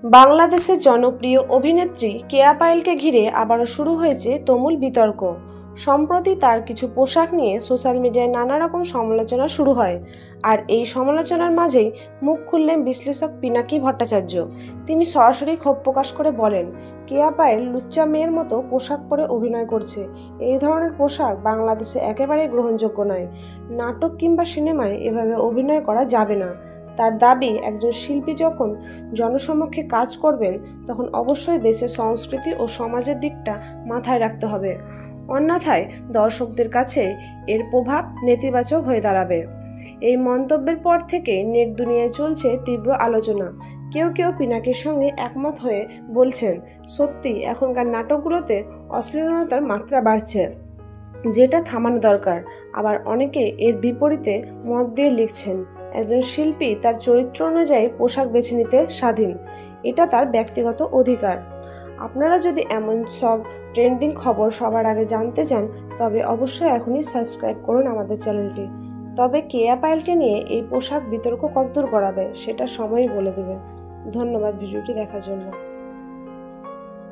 বাংলাদেশের জনপ্রিয় অভিনেত্রী কেয়া পায়েলকে ঘিরে আবারও শুরু হয়েছে তুমুল বিতর্ক। সম্প্রতি তার কিছু পোশাক নিয়ে সোশ্যাল মিডিয়ায় নানা রকম সমালোচনা শুরু হয়। আর এই সমালোচনার মাঝেই মুখ খুললেন বিশ্লেষক পিনাকি ভট্টাচার্য। তিনি সরাসরি ক্ষোভ প্রকাশ করে বলেন, কেয়া পায়েল লুচ্চা মেয়ের মতো পোশাক পরে অভিনয় করছে। এই ধরনের পোশাক বাংলাদেশে একেবারেই গ্রহণযোগ্য নয়। নাটক কিংবা সিনেমায় এভাবে অভিনয় করা যাবে না। তার দাবি, একজন শিল্পী যখন জনসমক্ষে কাজ করবেন তখন অবশ্যই দেশের সংস্কৃতি ও সমাজের দিকটা মাথায় রাখতে হবে, অন্যথায় দর্শকদের কাছে এর প্রভাব নেতিবাচক হয়ে দাঁড়াবে। এই মন্তব্যের পর থেকে নেট দুনিয়ায় চলছে তীব্র আলোচনা। কেউ কেউ পিনাকির সঙ্গে একমত হয়ে বলছেন, সত্যি এখনকার নাটকগুলোতে অশ্লীলতার মাত্রা বাড়ছে, যেটা থামানো দরকার। আবার অনেকে এর বিপরীতে মত দিয়ে লিখছেন, একজন শিল্পী তার চরিত্র অনুযায়ী পোশাক বেছে নিতে স্বাধীন, এটা তার ব্যক্তিগত অধিকার। আপনারা যদি এমন সব ট্রেন্ডিং খবর সবার আগে জানতে চান তবে অবশ্যই এখনই সাবস্ক্রাইব করুন আমাদের চ্যানেলটি। তবে কেয়া পায়েলকে নিয়ে এই পোশাক বিতর্ক কতদূর গড়াবে সেটা সময়ই বলে দেবে। ধন্যবাদ ভিডিওটি দেখার জন্য।